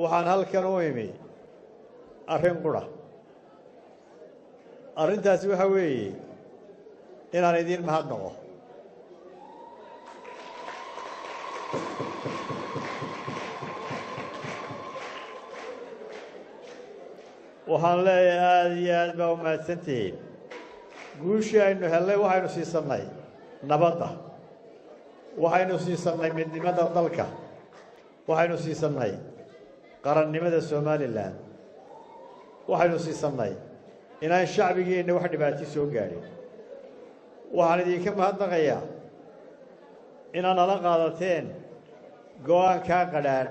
waxaan halkan u imi arrin qura arrintaasi waxa weeye inaan idiin mahadnaqo waxaan leeyahay aad iyo aad baa u mahadsantihiin guushii aynu hellay waxaynu siisannay nabadda waxaynu siisannay midnimada dalka waxaynu siisannay qarannimada Somaliland waxaynu siisannay inaan shacbigeenna wax dhibaato soo gaarin waxaan idinka mahadnaqayaa inaan nala qaadateen go'aanka qadhaar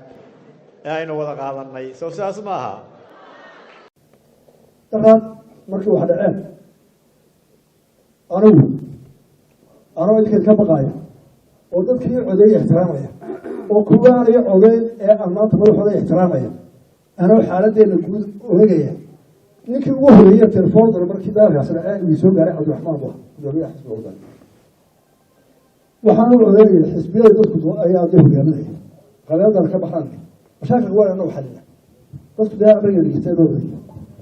ee aynu wada qaadannay soo saas maaha طبعا markii wax dhaceen anoo idinka ka baqaaya oo dadkii codeeyay ixtiraamaya oo kuwaan iyo codeey ee amaanta madaxooda ixtiraamaya anoo xaaladdeena guud oogaya ninkii ugu horeeyay telefoon dar markii daalkaas dhaceen uu soo gaaray Cabdiraxmaan Buux gudoomiyaha xisbiga waddan waxaan u codeeyay xisbiyada dadku ayaa dib u gaaminaya qaladan ka baxaan mashaakil waa inuu xalina dadku daa bay dhigtay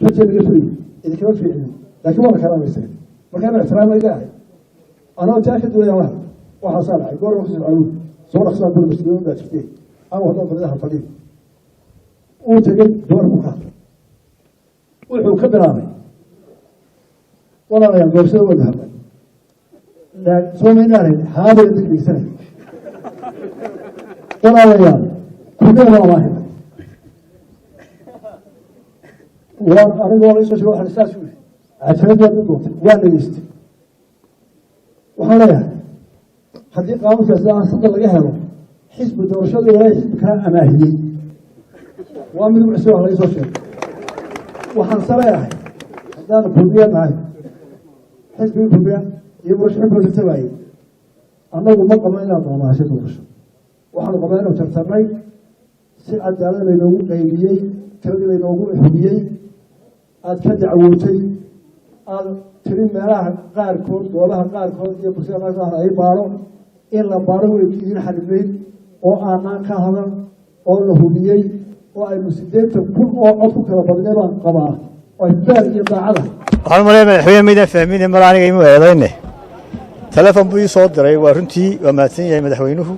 رجل يفري إذا كنت في علم لكن ما كلام يصير ما كان احترام الجاهل أنا أتأكد ويا واحد صالح يقول رخص العلوم صور أخصائي كل المسلمين لا تفتي أو هذا فريق الفريق وتجد دور مخاطر وحو كبراني ولا لا يقول سوى الذهب لا سوى نار هذا يذكر سنة ولا لا كلنا واحد وأنا أقول إيش واحد أساس عشرة دقيقة وأنا لست وحنا حديقة قامت أساسا صدق الجهرة حزب الدرشاد ولا حزب كان أماهي وأمر مسؤول على إيش وحنصرها هذا بوبيا معي حزب بوبيا يبغى شعب السبعين أنا أقول ما قمنا طبعا عشان نوصل وحنا قمنا وترتمي سعد على لنوع قيمي كذا لنوع حبيي aad ka dacwootay aad tirin meelaha qaarkood golaha qaarkood iyo bulshada ay baaro in la baaro way idin xalmeyn oo aanan ka hadan oo la hubiyay oo ay musideenka kun oo cod ku kala badnay baan qabaa oo daal iyo daacada waxaan maleeyahay madaxweynaha fahmin mar aniga imu eedaynay telefoon buu soo diray waa runtii waa maadsan yahay madaxweynuhu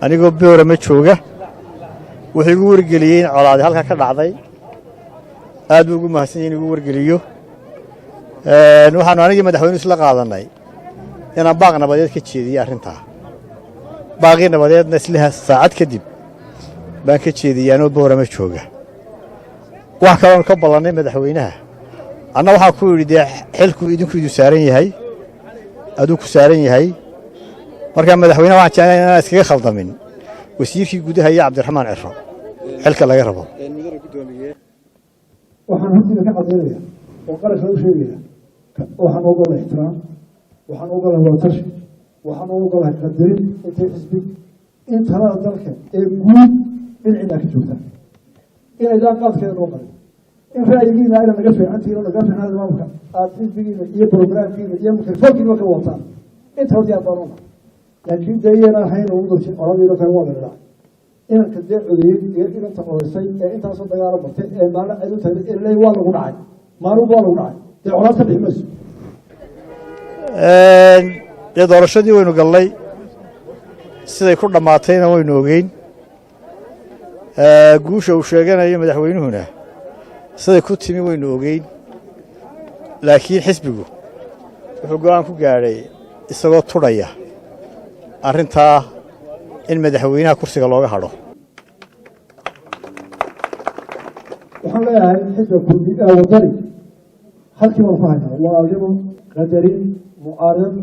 anigoo beero ma jooga wuxuu igu wargeliyay colaad halka ka dhacday aad ugu mahadsan yahay ugu wargeliyo waxaan aniga madaxweynuhu isla qaadanay inaan baaq nabadeed ka jeediyo arrinta baaqi nabadeedna isla saacad kadib baan ka jeediyay anoo boorama jooga wax kale oo ka ballanay madaxweynaha anna waxa ku yiri xilku idinku saaran yahay aduu ku saaran yahay marka madaxweynaha waxa jecel inaan iskaga khaldamin wasiirkii gudaha iyo Cabdiraxmaan Ciro xilka laga rabo waxaan hadda ka cadeynaya oo qarash lagu sheegaya waxaan ugu leeyahay ixtiraam waxaan ugu leeyahay wadashi waxaan ugu leeyahay qadarin inta xisbi inta la dalka ee guud dhinacina ka joogta inay qaadkeeda loo qaaday in ra'yigiina ay naga fiicantii oo naga fiican maamulka aad xisbigiina iyo programkiina iyo mikrofoonkiina ka wataan inta hadiya baroona laakiin deeyana hayna ugu dajin oradii ka wada إن كذا عليه إن أنت قرصي أنت أصلا دجال بطة ما لا أدو ترى إلا يوالو قرعي ما رو بالو قرعي تعرف تبيمس يا درشدي وينو قال لي سيدا يكون دمعتين وينو جين جوش أو شجعنا يوم مدحوينه هنا سيدا يكون تيمي وينو جين لكن حسبه وحقان كجاري السبب طرية أرنتها in madaxweynaha kursiga looga hado waxaan leeyahay xisbiga wadani halkii waan fahanaa waa qadarin mu'arad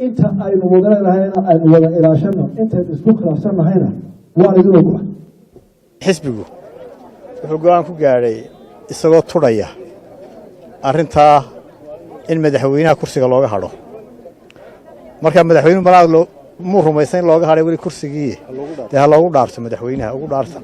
inta aynu wadanaynahayna aynu wada ilaashano inta isku khilaafsanahayna waa idin ugu xisbigu wuxuu go'aan ku gaaray isagoo turaya arrinta in madaxweynaha kursiga looga hado marka madaxweynuhu banaad loo mu rumaysan looga haray wali kursigii loogu dhaarto madaxweynaha ugu dhaarta